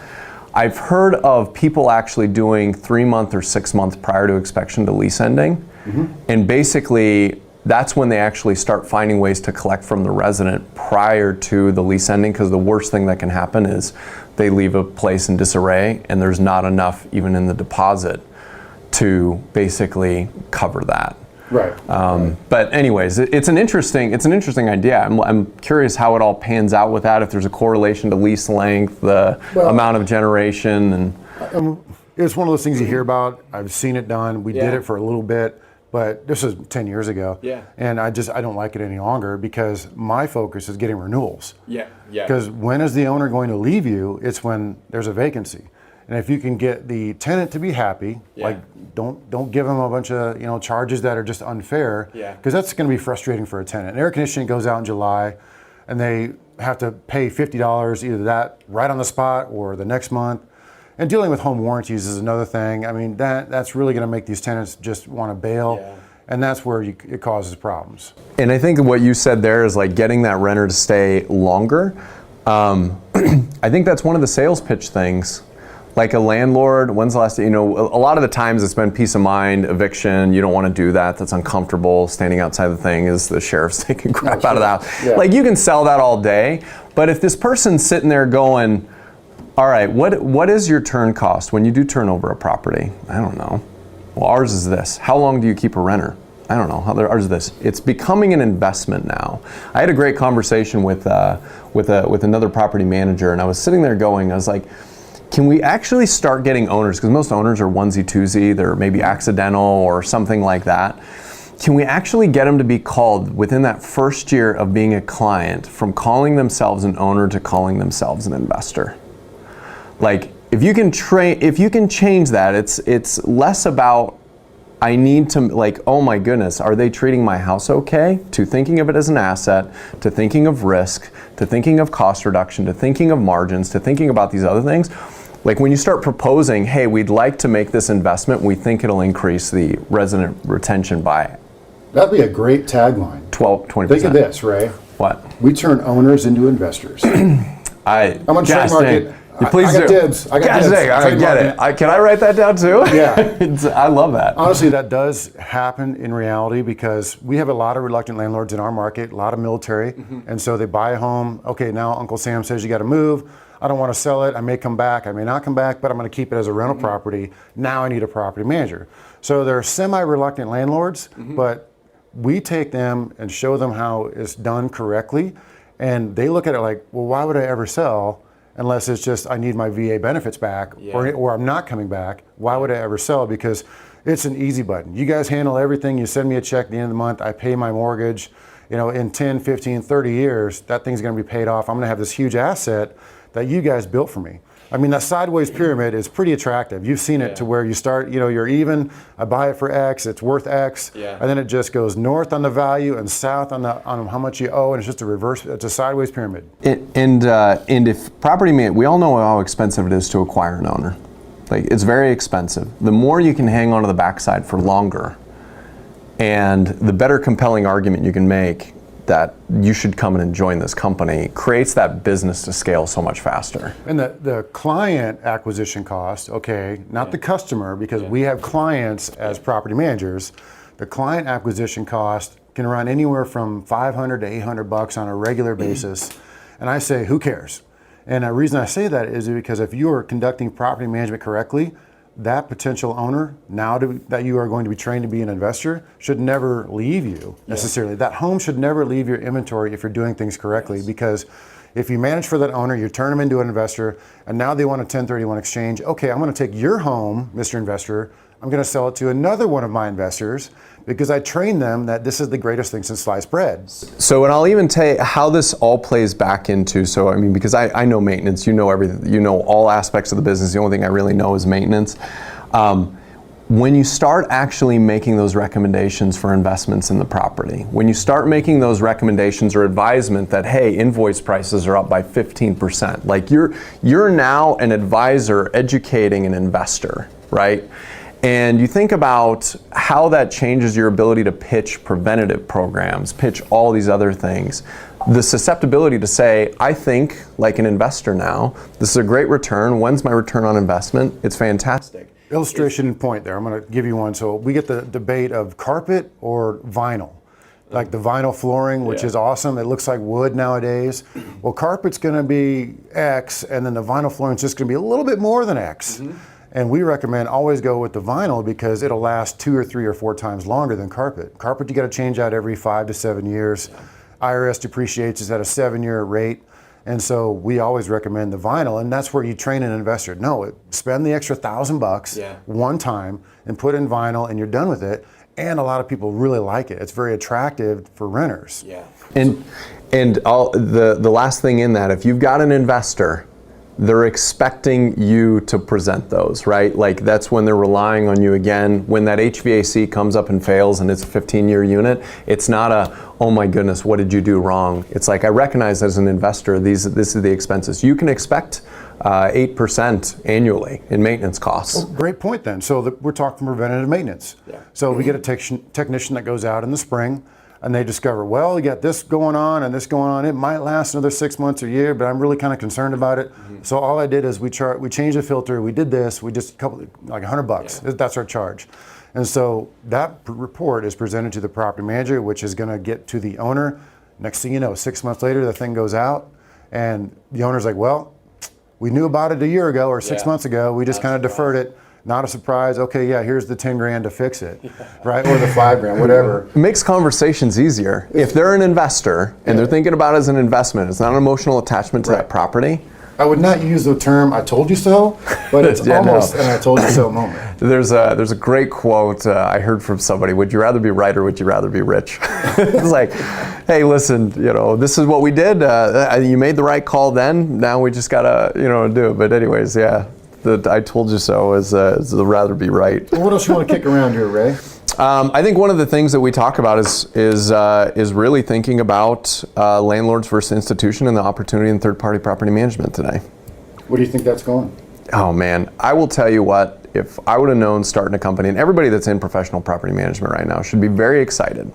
I've heard of people actually doing 3-month or 6-month prior to inspection to lease ending. Mm-hmm. And basically, that's when they actually start finding ways to collect from the resident prior to the lease ending, because the worst thing that can happen is they leave a place in disarray and there's not enough even in the deposit to basically cover that. Right. But anyways, it's an interesting idea. I'm curious how it all pans out with that, if there's a correlation to lease length, the amount of generation. And it's one of those things you hear about. I've seen it done. We did it for a little bit, but this was 10 years ago. Yeah. And I don't like it any longer because my focus is getting renewals. Yeah. Yeah. Because when is the owner going to leave you? It's when there's a vacancy. And if you can get the tenant to be happy, like don't give them a bunch of charges that are just unfair, because that's going to be frustrating for a tenant. Air conditioning goes out in July, and they have to pay $50 either that right on the spot or the next month. And dealing with home warranties is another thing. I mean, that's really going to make these tenants just want to bail, and that's where it causes problems. And I think what you said there is like getting that renter to stay longer. I think that's one of the sales pitch things. Like a landlord, when's the last, a lot of the times it's been peace of mind, eviction, you don't want to do that, that's uncomfortable. Standing outside the thing is the sheriff's taking crap out of the house. Yeah. Like, you can sell that all day, but if this person's sitting there going, all right, what is your turn cost when you do turn over a property? I don't know. Well, ours is this. How long do you keep a renter? I don't know. Ours is this. It's becoming an investment now. I had a great conversation with another property manager, and I was sitting there going, I was like, can we actually start getting owners, because most owners are onesie-twosie, they're maybe accidental or something like that. Can we actually get them to be called within that first year of being a client, from calling themselves an owner to calling themselves an investor? Like, if you can change that, it's less about, I need to, like, oh my goodness, are they treating my house okay? To thinking of it as an asset, to thinking of risk, to thinking of cost reduction, to thinking of margins, to thinking about these other things. Like, when you start proposing, hey, we'd like to make this investment, we think it'll increase the resident retention by... That'd be a great tagline. 20%. Think of this, Ray. What? We turn owners into investors. I'm on trademark it. Please I got dibs. I got dibs. I get it. Can I write that down too? Yeah. I love that. Honestly, that does happen in reality, because we have a lot of reluctant landlords in our market, a lot of military. Mm-hmm. And so they buy a home. Okay, now Uncle Sam says you got to move. I don't want to sell it. I may come back. I may not come back, but I'm going to keep it as a rental property. Now I need a property manager. So they're semi-reluctant landlords, but we take them and show them how it's done correctly. And they look at it like, well, why would I ever sell? Unless it's just, I need my VA benefits back, or I'm not coming back. Why would I ever sell? Because it's an easy button. You guys handle everything. You send me a check at the end of the month. I pay my mortgage. In 10, 15, 30 years, that thing's going to be paid off. I'm going to have this huge asset that you guys built for me. I mean, that sideways pyramid is pretty attractive. You've seen it to where you start, you're even, I buy it for X, it's worth X, and then it just goes north on the value and south on how much you owe, and it's just a reverse, it's a sideways pyramid. And if property we all know how expensive it is to acquire an owner. Like, it's very expensive. The more you can hang on to the backside for longer, and the better compelling argument you can make that you should come in and join this company, creates that business to scale so much faster. And the client acquisition cost, not the customer, because we have clients as property managers. The client acquisition cost can run anywhere from $500 to $800 on a regular basis. And I say, who cares? And the reason I say that is because if you are conducting property management correctly, that potential owner, now that you are going to be trained to be an investor, should never leave you necessarily. That home should never leave your inventory if you're doing things correctly, because If you manage for that owner, you turn them into an investor, and now they want a 1031 exchange. Okay, I'm going to take your home, Mr. Investor. I'm going to sell it to another one of my investors because I trained them that this is the greatest thing since sliced bread. So, and I'll even tell you how this all plays back into, so I mean, because I know maintenance, you know everything, you know all aspects of the business. The only thing I really know is maintenance. When you start actually making those recommendations for investments in the property, when you start making those recommendations or advisement that, hey, invoice prices are up by 15%, like you're now an advisor educating an investor, right? And you think about how that changes your ability to pitch preventative programs, pitch all these other things. The susceptibility to say, I think like an investor now, this is a great return. When's my return on investment? It's fantastic. Illustration point there. I'm going to give you one. So we get the debate of carpet or vinyl. Like the vinyl flooring, which is awesome. It looks like wood nowadays. Well, carpet's going to be X, and then the vinyl flooring is just going to be a little bit more than X. And we recommend always go with the vinyl because it'll last 2 or 3 or 4 times longer than carpet. Carpet you got to change out every 5 to 7 years. IRS depreciates is at a 7-year rate. And so we always recommend the vinyl, and that's where you train an investor. No, spend the extra $1,000 one time and put in vinyl, and you're done with it. And a lot of people really like it. It's very attractive for renters. And the last thing in that, if you've got an investor, they're expecting you to present those, right? Like that's when they're relying on you again. When that HVAC comes up and fails and it's a 15-year unit, it's not a, oh my goodness, what did you do wrong? It's like, I recognize as an investor, this is the expenses. You can expect 8% annually in maintenance costs. Well, great point then. So we're talking preventative maintenance. So we get a technician that goes out in the spring, and they discover, well, you got this going on and this going on. It might last another 6 months or a year, but I'm really kind of concerned about it. So all I did is we changed the filter. We did this. We just like $100. That's our charge. And so that report is presented to the property manager, which is going to get to the owner. Next thing you know, 6 months later, the thing goes out, and the owner's like, well, we knew about it a year ago or 6 months ago. We just kind of deferred it. Not a surprise. Okay, here's the 10 grand to fix it, right? Or the 5 grand, whatever. It makes conversations easier. If they're an investor and they're thinking about it as an investment, it's not an emotional attachment to that property. I would not use the term "I told you so," but it's almost an "I told you so" moment. There's a great quote I heard from somebody. Would you rather be right or would you rather be rich? It's like, hey, listen, this is what we did. You made the right call then. Now we just gotta, do it. But anyways, the I told you so is the rather be right. Well, what else you want to kick around here, Ray? I think one of the things that we talk about is really thinking about landlords versus institution and the opportunity in third-party property management today. What do you think that's going? Oh man, I will tell you what, if I would have known starting a company, and everybody that's in professional property management right now should be very excited.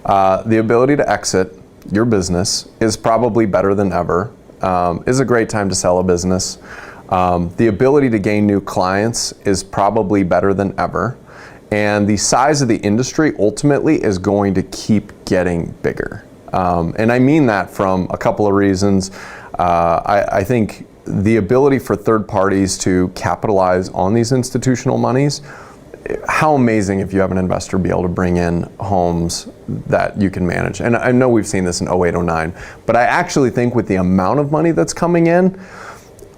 The ability to exit your business is probably better than ever. Is a great time to sell a business. The ability to gain new clients is probably better than ever. And the size of the industry ultimately is going to keep getting bigger. And I mean that from a couple of reasons. I think the ability for third parties to capitalize on these institutional monies, how amazing if you have an investor be able to bring in homes that you can manage. And I know we've seen this in 08, 09, but I actually think with the amount of money that's coming in,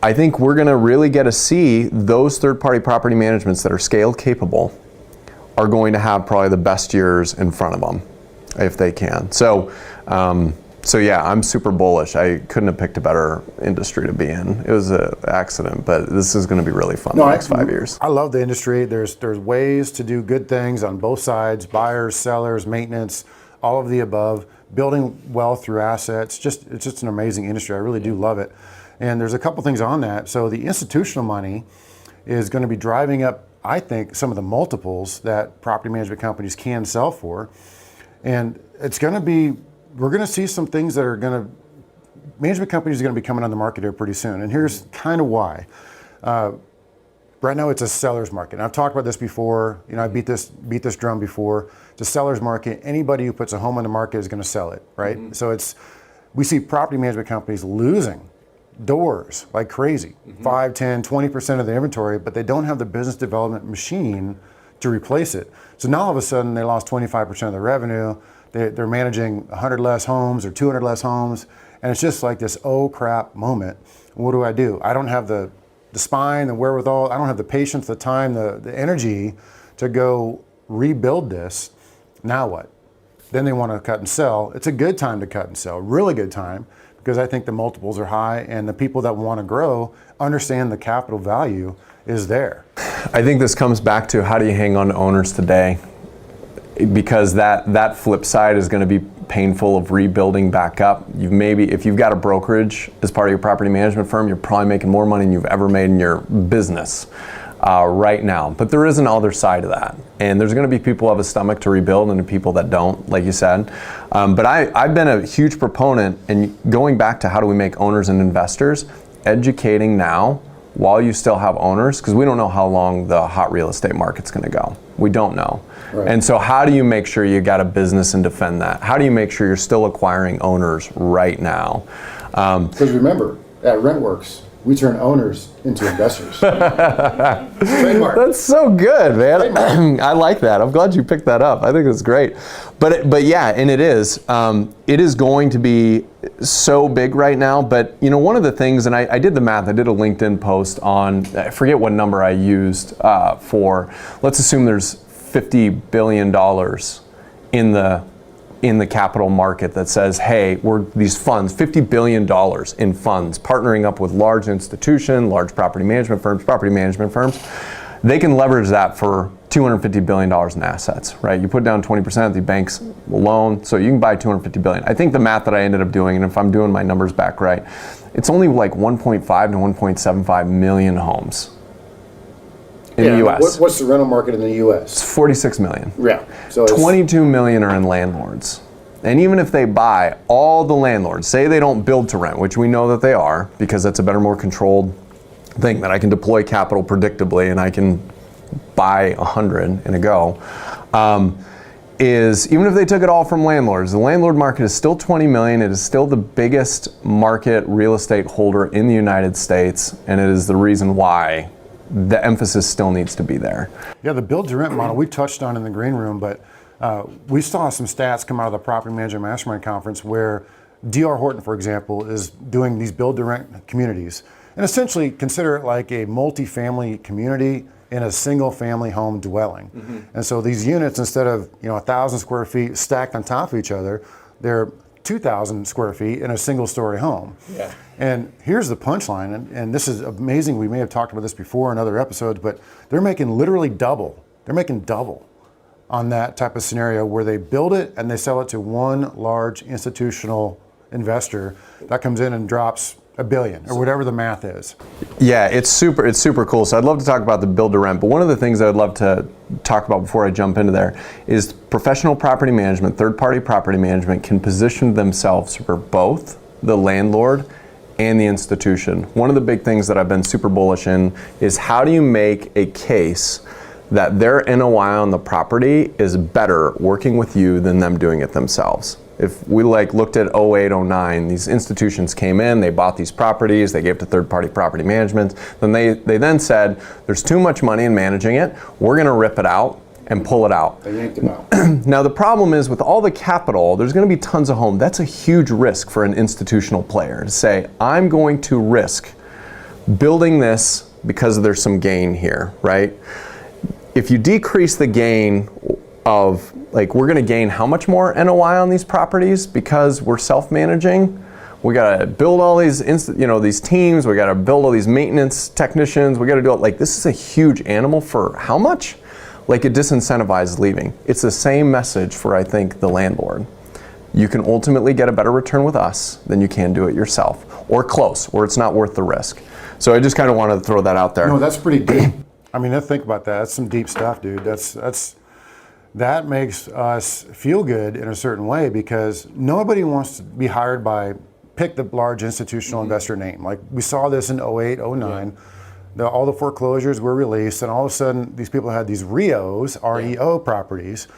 I think we're gonna really get to see those third-party property managements that are scale capable are going to have probably the best years in front of them, if they can. So yeah, I'm super bullish. I couldn't have picked a better industry to be in. It was an accident, but this is going to be really fun the next 5 years. I love the industry. There's ways to do good things on both sides, buyers, sellers, maintenance, all of the above, building wealth through assets. It's just an amazing industry. I really do love it. And there's a couple things on that. So the institutional money is going to be driving up, I think, some of the multiples that property management companies can sell for. And it's going to be, we're going to see some things that are going to, management companies are going to be coming on the market here pretty soon. And here's kind of why. Right now it's a seller's market. And I've talked about this before. I beat this drum before. It's a seller's market. Anybody who puts a home on the market is going to sell it, right? Mm-hmm. So we see property management companies losing doors like crazy, 5, 10, 20% of the inventory, but they don't have the business development machine to replace it. So now all of a sudden they lost 25% of their revenue. They're managing 100 less homes or 200 less homes, And it's just like this oh crap moment. What do? I don't have the spine, the wherewithal, I don't have the patience, the time, the energy to go rebuild this. Now what? Then they want to cut and sell. It's a good time to cut and sell, really good time, because I think the multiples are high and the people that want to grow understand the capital value is there. I think this comes back to how do you hang on to owners today? Because that flip side is going to be painful of rebuilding back up. If you've got a brokerage as part of your property management firm, you're probably making more money than you've ever made in your business right now. But there is an other side of that. And there's going to be people who have a stomach to rebuild and people that don't, like you said. But I've been a huge proponent, and going back to how do we make owners and investors, educating now while you still have owners, because we don't know how long the hot real estate market's going to go. We don't know. Right. And so how do you make sure you got a business and defend that? How do you make sure you're still acquiring owners right now? Because remember, at RentWorks, we turn owners into investors. Trademark. That's so good, man. I like that. I'm glad you picked that up. I think it's great. But yeah, and it is. It is going to be so big right now. But one of the things, and I did the math. I did a LinkedIn post on, I forget what number I used for. Let's assume there's $50 billion in the capital market that says, hey, we're these funds, $50 billion in funds, partnering up with large institutions, large property management firms, they can leverage that for $250 billion in assets, right? You put down 20%, the banks loan, so you can buy $250 billion. I think the math that I ended up doing, and if I'm doing my numbers back right, it's only like 1.5 to 1.75 million homes in the U.S. What's the rental market in the U.S.? It's 46 million. Yeah. So 22 million are in landlords. And even if they buy, all the landlords, say they don't build to rent, which we know that they are, because that's a better, more controlled thing, that I can deploy capital predictably and I can buy 100 in a go, is even if they took it all from landlords, the landlord market is still 20 million. It is still the biggest market real estate holder in the United States, and it is the reason why the emphasis still needs to be there. Yeah, the build to rent model we touched on in the green room, but we saw some stats come out of the Property Manager Mastermind Conference where D.R. Horton, for example, is doing these build to rent communities. And essentially consider it like a multi-family community in a single family home dwelling. Mm-hmm. And so these units, instead of 1,000 square feet stacked on top of each other, they're 2,000 square feet in a single story home. Yeah. And here's the punchline, and this is amazing. We may have talked about this before in other episodes, but they're making literally double. They're making double on that type of scenario where they build it and they sell it to one large institutional investor that comes in and drops $1 billion or whatever the math is. Yeah, it's super cool. So I'd love to talk about the build to rent, but one of the things I'd love to talk about before I jump into there is professional property management, third-party property management can position themselves for both the landlord and the institution. One of the big things that I've been super bullish in is how do you make a case that their NOI on the property is better working with you than them doing it themselves. If we looked at 08, 09, these institutions came in, they bought these properties, they gave to third-party property management, then they then said, there's too much money in managing it, we're gonna rip it out and pull it out. They yanked them out. Now the problem is with all the capital, there's gonna be tons of home. That's a huge risk for an institutional player to say, I'm going to risk building this because there's some gain here, right? If you decrease the gain of, we're going to gain how much more NOI on these properties because we're self-managing? We got to build all these, these teams. We got to build all these maintenance technicians. We got to do it. This is a huge animal for how much? It disincentivizes leaving. It's the same message for, I think, the landlord. You can ultimately get a better return with us than you can do it yourself, or close, or it's not worth the risk. So I just kind of wanted to throw that out there. No, that's pretty deep. I mean, think about that. That's some deep stuff, dude. That makes us feel good in a certain way because nobody wants to be hired by, pick the large institutional investor name. We saw this in 08, 09. Yeah. All the foreclosures were released, and all of a sudden, these people had these REOs, REO properties,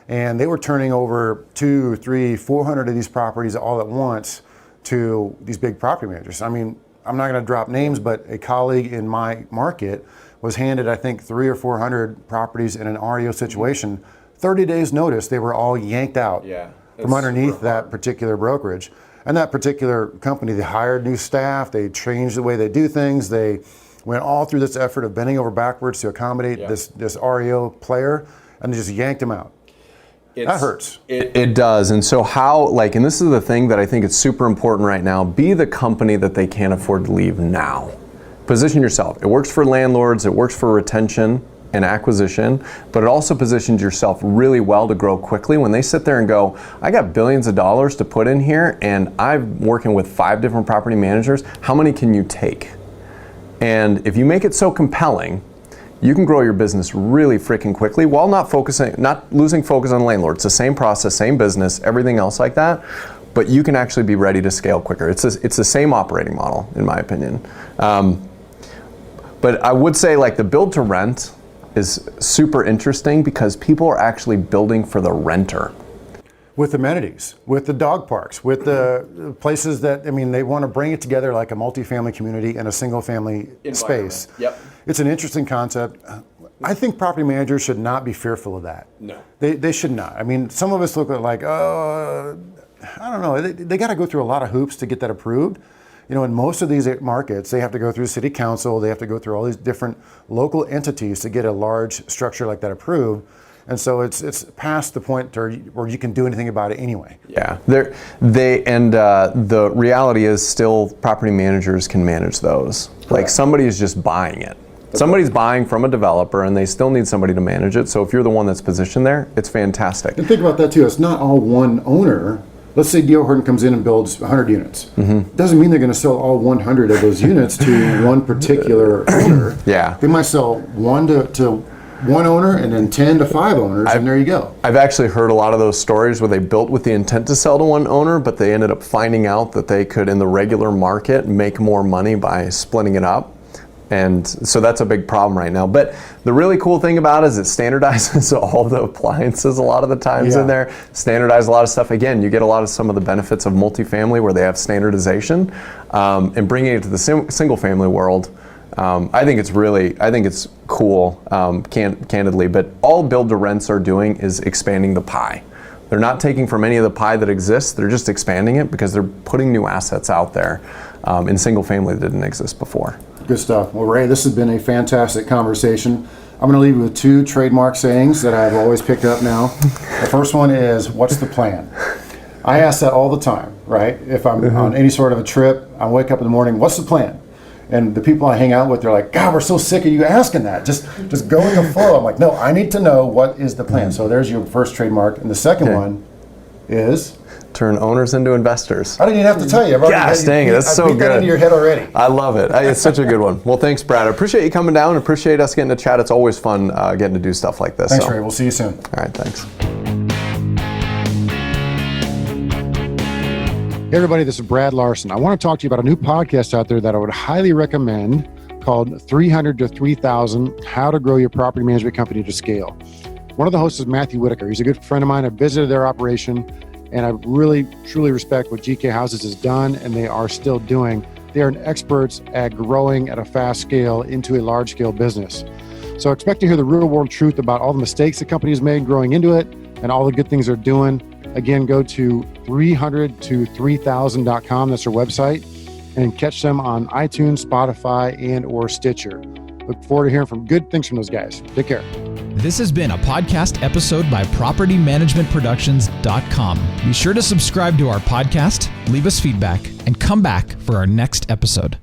and they were turning over 200, 300, 400 of these properties all at once to these big property managers. I mean, I'm not going to drop names, but a colleague in my market was handed, I think, 300 or 400 properties in an REO situation. 30 days notice, they were all yanked out from underneath that particular brokerage. And that particular company, they hired new staff, they changed the way they do things, they went all through this effort of bending over backwards to accommodate this REO player, and they just yanked him out. That hurts. It does. And so and this is the thing that I think is super important right now, be the company that they can't afford to leave now. Position yourself. It works for landlords, it works for retention and acquisition, but it also positions yourself really well to grow quickly. When they sit there and go, I got billions of dollars to put in here and I'm working with 5 different property managers, how many can you take? And if you make it so compelling, you can grow your business really freaking quickly while not losing focus on landlords. It's the same process, same business, everything else like that, but you can actually be ready to scale quicker. It's the same operating model, in my opinion. But I would say the build to rent is super interesting because people are actually building for the renter. With amenities, with the dog parks, with the places that, they want to bring it together like a multifamily community and a single family space. Yep. It's an interesting concept. I think property managers should not be fearful of that. No. They should not. Some of us look at I don't know, they got to go through a lot of hoops to get that approved. In most of these markets, they have to go through city council, they have to go through all these different local entities to get a large structure like that approved. And so it's past the point where you can do anything about it anyway. Yeah, the reality is still property managers can manage those. Correct. Somebody is just buying it. Somebody's buying from a developer and they still need somebody to manage it. So if you're the one that's positioned there, it's fantastic. And think about that too, it's not all one owner. Let's say D.R. Horton comes in and builds 100 units. Mm-hmm. Doesn't mean they're going to sell all 100 of those units to one particular owner. Yeah. They might sell one to one owner and then 10 to 5 owners, and there you go. I've actually heard a lot of those stories where they built with the intent to sell to one owner, but they ended up finding out that they could, in the regular market, make more money by splitting it up. And so that's a big problem right now. But the really cool thing about it is it standardizes all the appliances a lot of the times in there, standardize a lot of stuff. Again, you get some of the benefits of multifamily where they have standardization, and bringing it to the single family world. I think it's cool, candidly, but all build to rents are doing is expanding the pie. They're not taking from any of the pie that exists, they're just expanding it because they're putting new assets out there in single family that didn't exist before. Good stuff. Well, Ray, this has been a fantastic conversation. I'm going to leave you with 2 trademark sayings that I've always picked up now. The first one is, what's the plan? I ask that all the time, right? If I'm on any sort of a trip, I wake up in the morning, what's the plan? And the people I hang out with, they're like, God, we're so sick of you asking that. Just go with the flow. I'm like, no, I need to know what is the plan. So there's your first trademark. And the second one is? Turn owners into investors. I didn't even have to tell you. Gosh dang it, that's so good. That into your head already. I love it. It's such a good one. Well, thanks, Brad. I appreciate you coming down. I appreciate us getting to chat. It's always fun getting to do stuff like this. Thanks, Ray. We'll see you soon. All right, thanks. Hey, everybody. This is Brad Larson. I want to talk to you about a new podcast out there that I would highly recommend called 300 to 3000, How to Grow Your Property Management Company to Scale. One of the hosts is Matthew Whitaker. He's a good friend of mine. I visited their operation, and I really, truly respect what GK Houses has done, and they are still doing. They are experts at growing at a fast scale into a large-scale business. So expect to hear the real-world truth about all the mistakes the company has made growing into it and all the good things they're doing. Again, go to 300to3000.com. That's their website. And catch them on iTunes, Spotify, and or Stitcher. Look forward to hearing from good things from those guys. Take care. This has been a podcast episode by PropertyManagementProductions.com. Be sure to subscribe to our podcast, leave us feedback, and come back for our next episode.